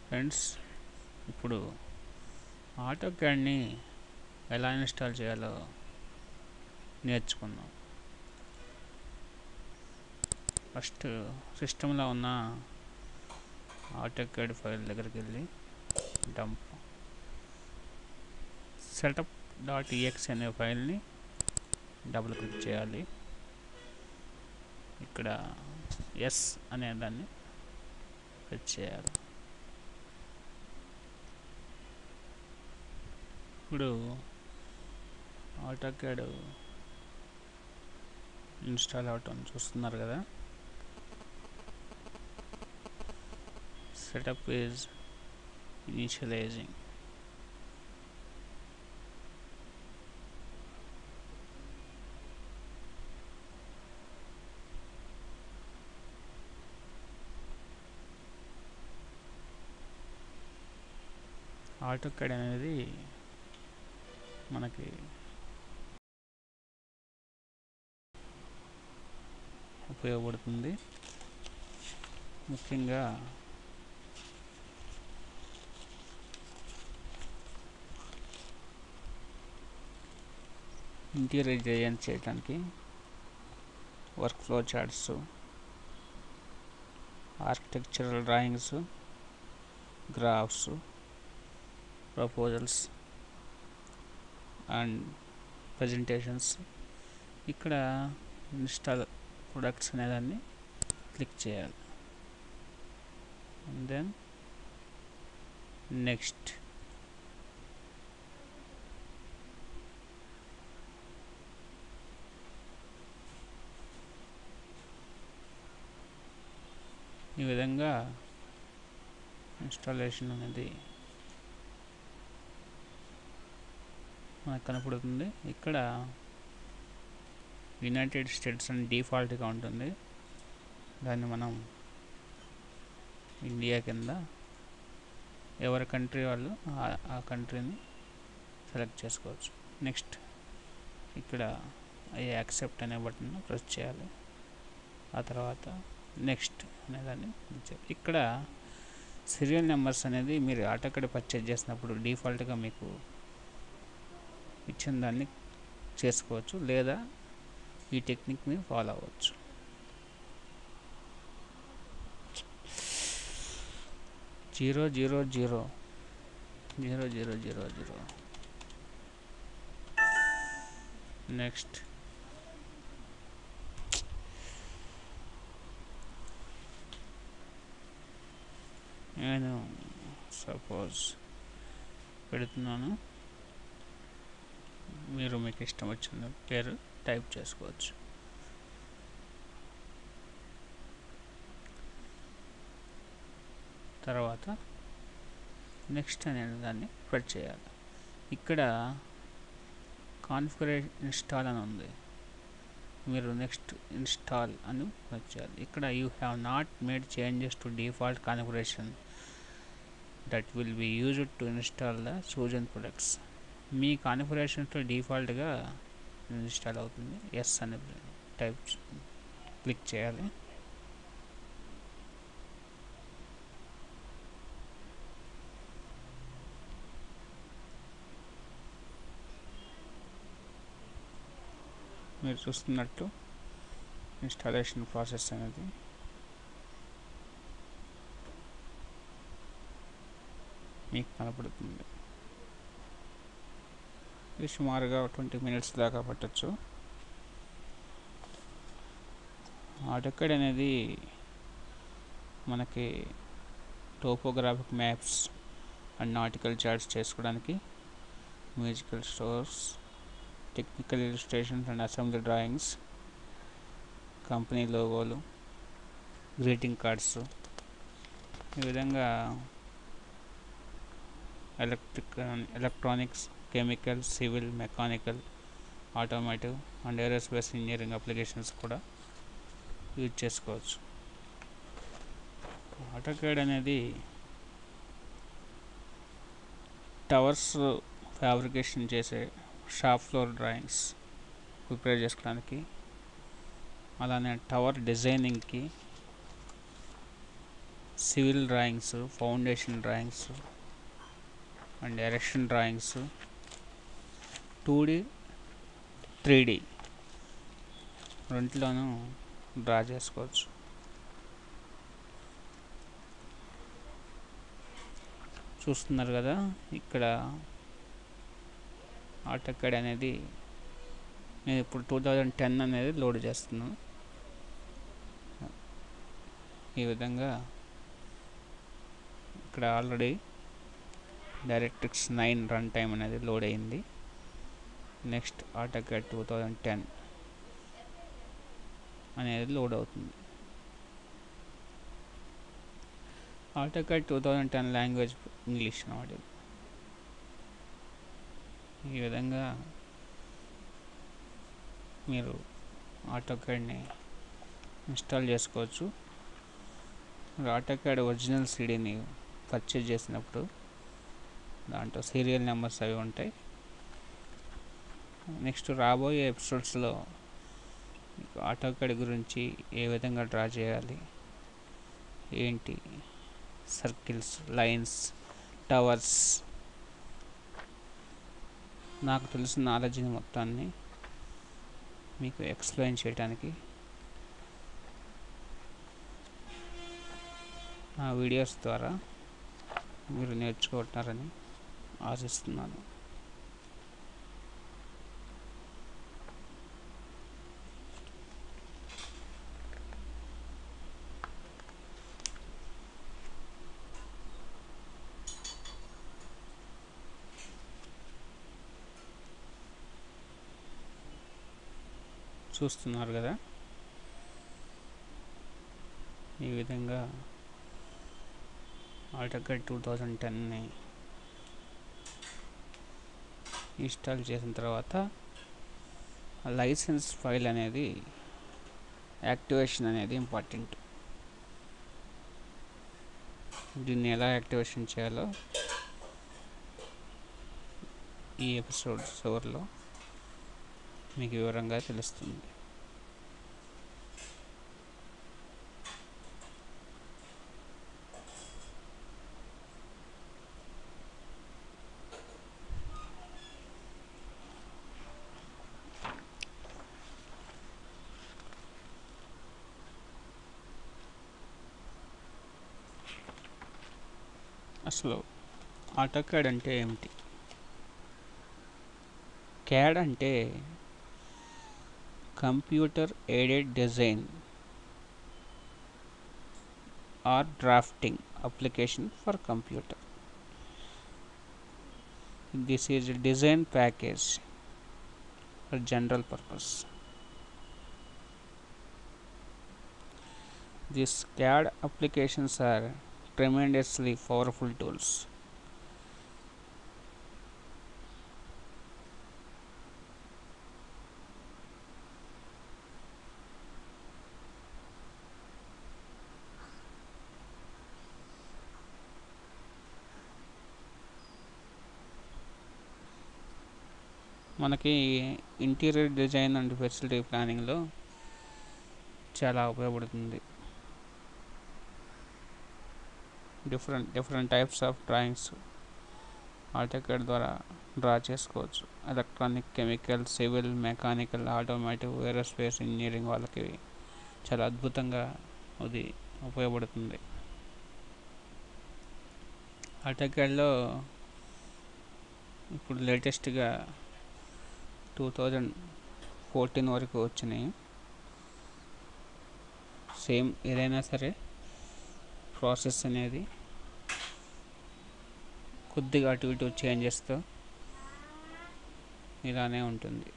Friends, ఇప్పుడు ఆటోక్యాడ్ని ఎలా install చేయాలో నేర్చుకుందాం. ఫస్ట్ సిస్టంలో ఉన్న ఆటోక్యాడ్ ఫైల్ దగ్గరికి వెళ్ళి డంప్ setup.exe అనే ఫైల్ని డబుల్ క్లిక్ చేయాలి. ఇక్కడ ఎస్ అనే దాన్ని ప్రెస్ చేయాలి. ఇప్పుడు ఆటోక్యాడ్ ఇన్స్టాల్ అవటం చూస్తున్నారు కదా. Setup is initialising. ఆటోక్యాడ్ అనేది మనకి ఉపయోగపడుతుంది. ముఖ్యంగా ఇంటీరియర్ డిజైన్ చేయడానికి, work flow charts, architectural drawings, graphs, proposals and presentations. ఇక్కడ ఇన్స్టాల్ ప్రొడక్ట్స్ అనేదాన్ని క్లిక్ చేయాలి. And then next. ఈ విధంగా ఇన్స్టాలేషన్ అనేది మనకు కనపడుతుంది. ఇక్కడ యునైటెడ్ స్టేట్స్ అని డిఫాల్ట్గా ఉంటుంది. దాన్ని మనం ఇండియా కింద ఎవరి కంట్రీ వాళ్ళు ఆ కంట్రీని సెలెక్ట్ చేసుకోవచ్చు. నెక్స్ట్ ఇక్కడ యాక్సెప్ట్ అనే బటన్ ప్రెస్ చేయాలి. ఆ తర్వాత నెక్స్ట్ అనేదాన్ని ఇక్కడ సీరియల్ నెంబర్స్ అనేది మీరు ఆటోక్యాడ్ పర్చేజ్ చేసినప్పుడు డిఫాల్ట్గా మీకు ఇచ్చిన దాన్ని చేసుకోవచ్చు, లేదా ఈ టెక్నిక్ని ఫాలో అవ్వచ్చు. Zero zero zero zero zero zero zero. Next నేను సపోజ్ పెడుతున్నాను. మీరు మీకు ఇష్టం వచ్చిన పేరు టైప్ చేసుకోవచ్చు. తర్వాత నెక్స్ట్ అనే దాన్ని ప్రెస్ చేయాలి. ఇక్కడ కాన్ఫిగరేషన్ ఇన్స్టాల్ అని ఉంది. మీరు నెక్స్ట్ ఇన్స్టాల్ అని ప్రెస్ చేయాలి. ఇక్కడ you have not made changes to default configuration that will be used to install the chosen products. మీ కాన్ఫిగరేషన్తో డిఫాల్ట్గా ఇన్స్టాల్ అవుతుంది. ఎస్ అని టైప్ క్లిక్ చేయాలి. మీరు చూస్తున్నట్టు ఇన్స్టాలేషన్ ప్రాసెస్ అనేది మీకు కనపడుతుంది. ఇది సుమారుగా 20 minutes దాకా పట్టచ్చు. ఆటోక్యాడ్ అనేది మనకి topographic maps and nautical charts చేసుకోవడానికి, musical stores, technical illustrations and assembly drawings, company లోగోలు, గ్రీటింగ్ కార్డ్స్, ఈ విధంగా electronics, chemical, civil, mechanical, automotive and aerospace engineering applications కూడా యూజ్ చేసుకోవచ్చు. ఆటోక్యాడ్ అనేది టవర్స్ ఫ్యాబ్రికేషన్ చేసే షాప్ ఫ్లోర్ డ్రాయింగ్స్ ప్రిపేర్ చేసుకోవడానికి, అలానే టవర్ డిజైనింగ్కి, civil drawings, foundation drawings and erection drawings, 2D 3D రెంట్లోనూ డ్రా చేసుకోవచ్చు. చూస్తున్నారు కదా, ఇక్కడ ఆటోకాడ్ అనేది నేను ఇప్పుడు 2010 అనేది లోడ్ చేస్తున్నాను. ఈ విధంగా ఇక్కడ ఆల్రెడీ డైరెక్ట్రిక్స్ 9 రన్ టైం అనేది లోడ్ అయింది. నెక్స్ట్ ఆటోకాడ్ 2010 అనేది లోడ్ అవుతుంది. ఆటోకాడ్ 2010 లాంగ్వేజ్ ఇంగ్లీష్ అన్నమాట. ఈ విధంగా మీరు ఆటోకాడ్ని ఇన్స్టాల్ చేసుకోవచ్చు. ఆటోకాడ్ ఒరిజినల్ సిడీని పర్చేజ్ చేసినప్పుడు దాంట్లో సీరియల్ నెంబర్స్ అవి ఉంటాయి. నెక్స్ట్ రాబోయే ఎపిసోడ్స్లో ఆటోకాడ్ గురించి ఏ విధంగా డ్రా చేయాలి, ఏంటి, సర్కిల్స్, లైన్స్, టవర్స్, నాకు తెలిసిన నాలెడ్జ్ని మొత్తాన్ని మీకు ఎక్స్ప్లెయిన్ చేయడానికి ఆ వీడియోస్ ద్వారా మీరు నేర్చుకుంటారని ఆశిస్తున్నాను. చూస్తున్నారు కదా, ఈ విధంగా ఆటోకాడ్ 2010ని ఇన్స్టాల్ చేసిన తర్వాత లైసెన్స్ ఫైల్ అనేది యాక్టివేషన్ అనేది ఇంపార్టెంట్. దీన్ని ఎలా యాక్టివేషన్ చేయాలో ఈ ఎపిసోడ్ చివరిలో మీకు వివరంగా తెలుస్తుంది. అసలు ఆటోకాడ్ అంటే ఏమిటి? క్యాడ్ అంటే computer aided design or drafting application for computer. This is a design package for general purpose. These CAD applications are tremendously powerful tools. మనకి ఇంటీరియర్ డిజైన్ అండ్ ఫెసిలిటీ ప్లానింగ్లో చాలా ఉపయోగపడుతుంది. Different types of drawings AutoCAD ద్వారా draw చేసుకోవచ్చు. Electronic, chemical, civil, mechanical, automotive, aerospace engineering వాళ్ళకి చాలా అద్భుతంగా అది ఉపయోగపడుతుంది. ఆటోకాడ్లో ఇప్పుడు లేటెస్ట్గా 2014 వరకు వచ్చినాయి. సేమ్ ఏదైనా సరే ప్రాసెస్ అనేది కొద్దిగా అటు ఇటు చేంజెస్తో ఇలానే ఉంటుంది.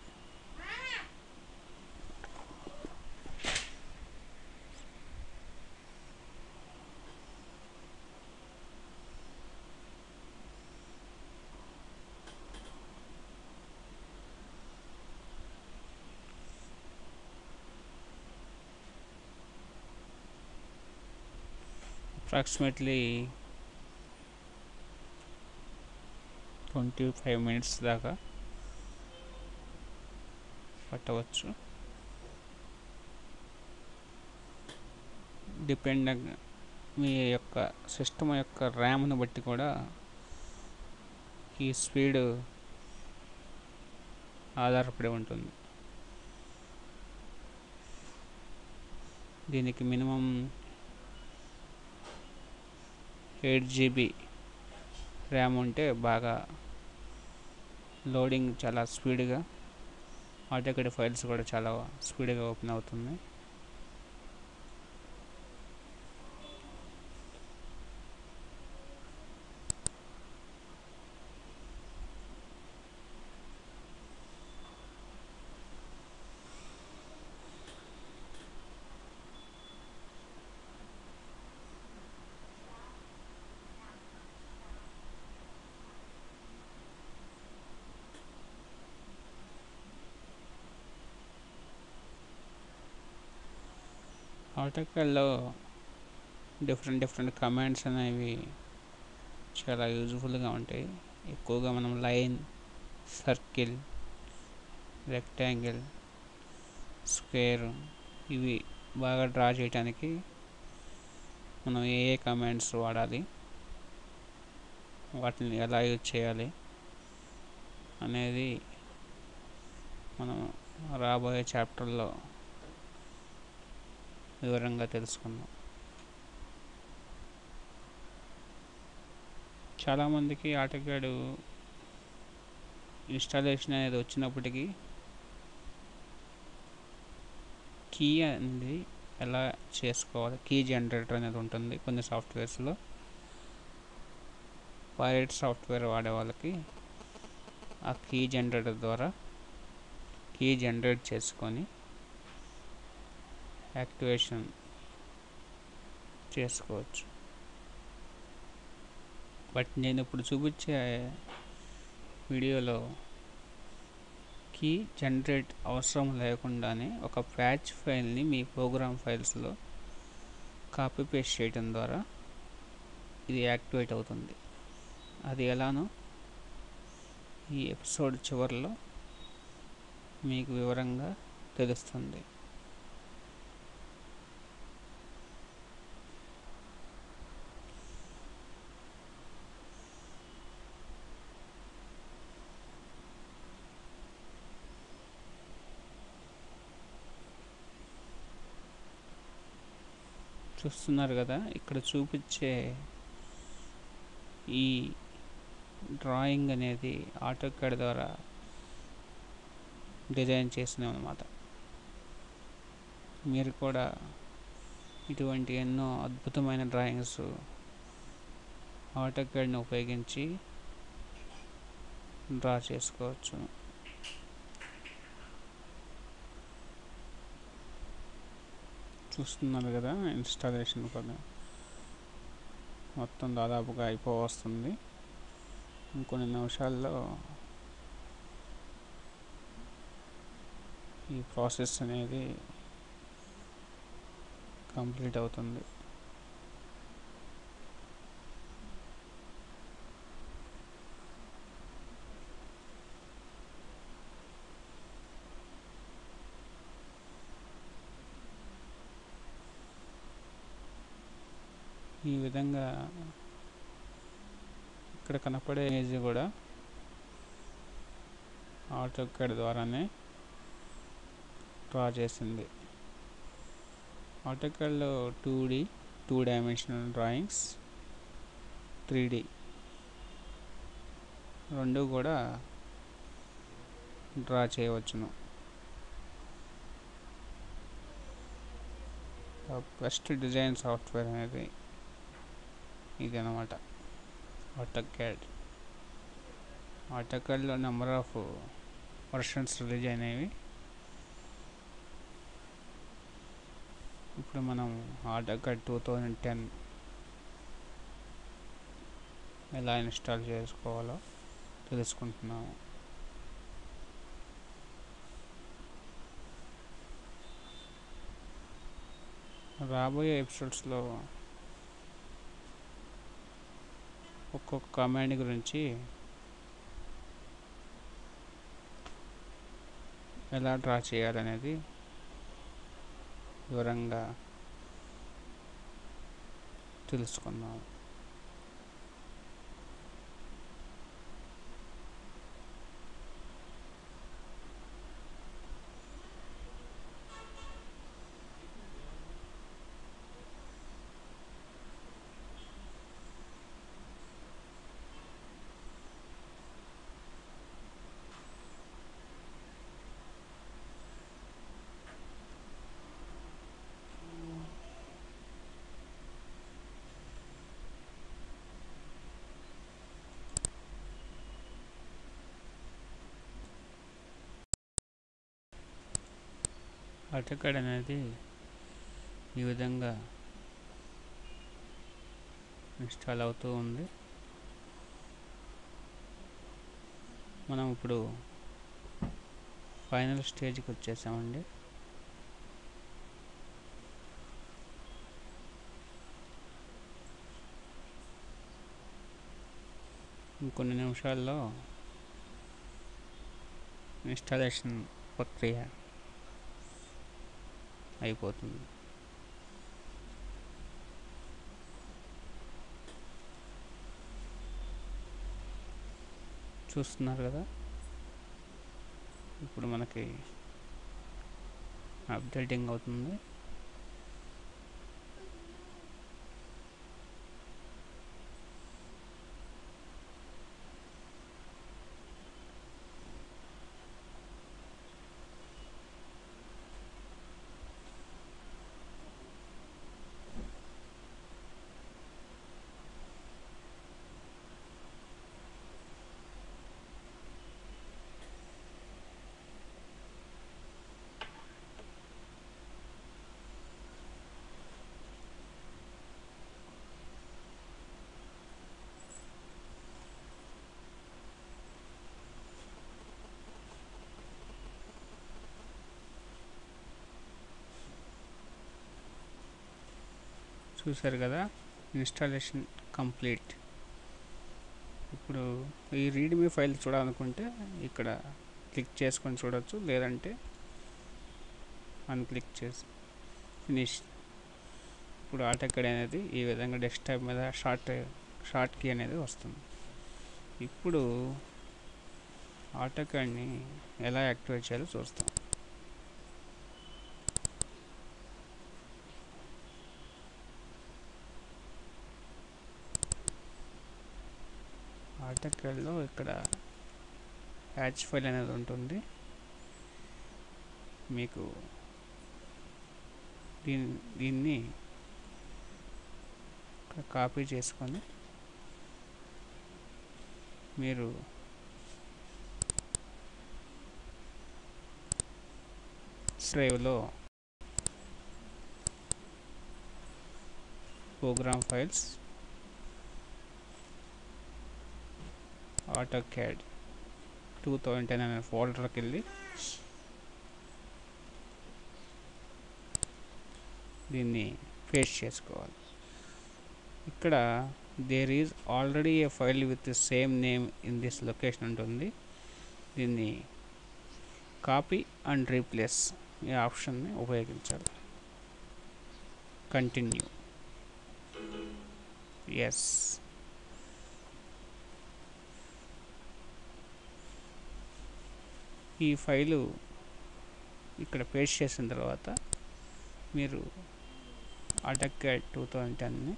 అప్రాక్సిమేట్లీ 25 minutes దాకా పట్టవచ్చు. మీ యొక్క సిస్టమ్ యొక్క ర్యామ్ను బట్టి కూడా ఈ స్పీడ్ ఆధారపడి ఉంటుంది. దీనికి మినిమం 8 GB ర్యామ్ ఉంటే బాగా లోడింగ్ చాలా స్పీడ్గా, ఆటోకేడ్ ఫైల్స్ కూడా చాలా స్పీడ్గా ఓపెన్ అవుతుంది. ఆటోకేడ్లో డిఫరెంట్ కమాండ్స్ అనేవి చాలా యూజ్ఫుల్గా ఉంటాయి. ఎక్కువగా మనం లైన్, సర్కిల్, రెక్టాంగిల్, స్క్వేర్ ఇవి బాగా డ్రా చేయడానికి మనం ఏ కమాండ్స్ వాడాలి, వాటిని ఎలా యూజ్ చేయాలి అనేది మనం రాబోయే చాప్టర్లో వివరంగా తెలుసుకుందాం. చాలామందికి ఆటోకేడ్ ఇన్స్టాలేషన్ అనేది వచ్చినప్పటికీ కీ అనేది ఎలా చేసుకోవాలి, కీ జనరేటర్ అనేది ఉంటుంది కొన్ని సాఫ్ట్వేర్స్లో. పైరేట్ సాఫ్ట్వేర్ వాడే వాళ్ళకి ఆ కీ జనరేటర్ ద్వారా కీ జనరేట్ చేసుకొని యాక్టివేషన్ చేసుకోవచ్చు. బట్ నేను ఇప్పుడు చూపించే వీడియోలో కీ జనరేట్ అవసరం లేకుండానే ఒక ప్యాచ్ ఫైల్ని మీ ప్రోగ్రామ్ ఫైల్స్లో కాపీ పేస్ట్ చేయడం ద్వారా ఇది యాక్టివేట్ అవుతుంది. అది ఎలానో ఈ ఎపిసోడ్ చివరిలో మీకు వివరంగా తెలుస్తుంది. చూస్తున్నారు కదా, ఇక్కడ చూపించే ఈ డ్రాయింగ్ అనేది ఆటోకేడ్ ద్వారా డిజైన్ చేసినాం అన్నమాట. మీరు కూడా ఇటువంటి ఎన్నో అద్భుతమైన డ్రాయింగ్స్ ఆటోకేడ్ని ఉపయోగించి డ్రా చేసుకోవచ్చు. చూస్తున్నారు కదా, ఇన్స్టాలేషన్ కూడా మొత్తం దాదాపుగా అయిపోవస్తుంది. ఇంకొన్ని నిమిషాల్లో ఈ ప్రాసెస్ అనేది కంప్లీట్ అవుతుంది. ఈ విధంగా ఇక్కడ కనపడే ఇమేజ్ కూడా ఆటోకేడ్ ద్వారానే డ్రా చేసింది. ఆటోకేడ్లో 2D 2 డైమెన్షనల్ డ్రాయింగ్స్, 3D రెండు కూడా డ్రా చేయవచ్చును. బెస్ట్ డిజైన్ సాఫ్ట్వేర్ అనేది ఇది అన్నమాట AutoCAD. ఆటోకేడ్లో number of versions release అయినవి. ఇప్పుడు మనం ఆటోకేడ్ 2010 ఎలా ఇన్స్టాల్ చేసుకోవాలో తెలుసుకుంటున్నాము. రాబోయే ఎపిసోడ్స్లో ఒక్కొక్క కమాండ్ గురించి ఎలా డ్రా చేయాలనేది తెలుసుకుందాం. AutoCAD అనేది ఈ విధంగా ఇన్స్టాల్ అవుతూ ఉంది. మనం ఇప్పుడు ఫైనల్ స్టేజ్కి వచ్చేసామండి. ఇంకొన్ని నిమిషాల్లో ఇన్స్టాలేషన్ ప్రక్రియ అయిపోతుంది. చూస్తున్నారు కదా, ఇప్పుడు మనకి అప్డేటింగ్ అవుతుంది. చూశారు కదా, ఇన్స్టాలేషన్ కంప్లీట్. ఇప్పుడు ఈ రీడ్మీ ఫైల్ చూడాలనుకుంటే ఇక్కడ క్లిక్ చేసుకొని చూడొచ్చు, లేదంటే అన్క్లిక్ చేసి ఫినిష్. ఇప్పుడు AutoCAD అనేది ఈ విధంగా డెస్క్టాప్ మీద షార్ట్ కీ అనేది వస్తుంది. ఇప్పుడు AutoCADని ఎలా యాక్టివేట్ చేయాలో చూస్తాం. AutoCADలో ఇక్కడ హ్యాచ్ ఫైల్ అనేది ఉంటుంది. మీకు దీన్ని కాపీ చేసుకొని మీరు డ్రైవ్లో ప్రోగ్రామ్ ఫైల్స్ AutoCAD 2010 అనే ఫోల్డర్కి వెళ్ళి దీన్ని పేస్ట్ చేసుకోవాలి. ఇక్కడ there is already a file with same name in this location ఉంటుంది. దీన్ని కాపీ అండ్ రీప్లేస్ ఈ ఆప్షన్ని ఉపయోగించాలి. కంటిన్యూ. ఎస్. ఈ ఫైలు ఇక్కడ పేస్ట్ చేసిన తర్వాత మీరు AutoCAD 2010ని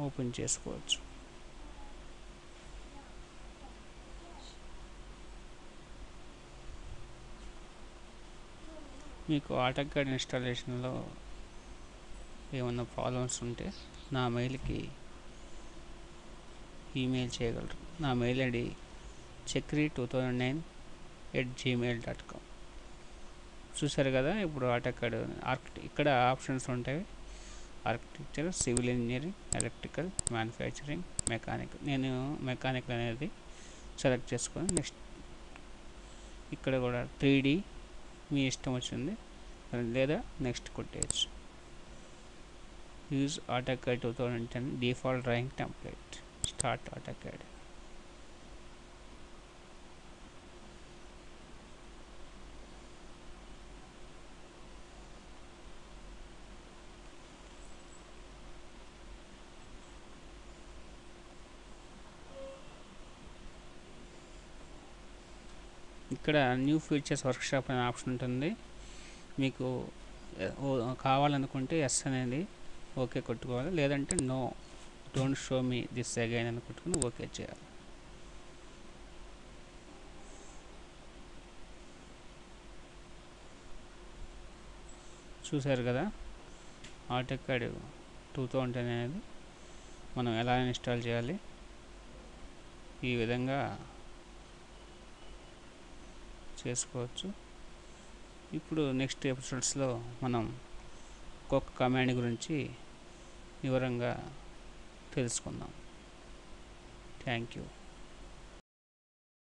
ఓపెన్ చేసుకోవచ్చు. మీకు AutoCAD ఇన్స్టాలేషన్లో ఏమన్నా ప్రాబ్లమ్స్ ఉంటే నా మెయిల్కి ఈమెయిల్ చేయగలరు. నా మెయిల్ ఐడి chakri2009@gmail.com. చూసారు కదా, ఇప్పుడు AutoCAD ఇక్కడ ఆప్షన్స్ ఉంటాయి. Architecture, civil engineering, electrical, manufacturing, mechanical. నేను మెకానికల్ అనేది సెలెక్ట్ చేసుకొని నెక్స్ట్. ఇక్కడ కూడా 3D మీ ఇష్టం వచ్చింది, లేదా నెక్స్ట్ కొట్టేయచ్చు. Use AutoCAD 2010 default drawing template. Start AutoCAD. ఇక్కడ న్యూ ఫీచర్స్ వర్క్షాప్ అనే ఆప్షన్ ఉంటుంది. మీకు కావాలనుకుంటే ఎస్ అనేది ఓకే కొట్టుకోవాలి, లేదంటే no don't show me this again అని కొట్టుకుని ఓకే చేయాలి. చూసారు కదా ఆటోకాడ్ 2010 అనేది మనం ఎలా ఇన్స్టాల్ చేయాలి. ఈ విధంగా చేసుకోవచ్చు. ఇప్పుడు నెక్స్ట్ ఎపిసోడ్స్లో మనం ఒక్కొక్క కమాండ్ గురించి వివరంగా తెలుసుకుందాం. Thank you.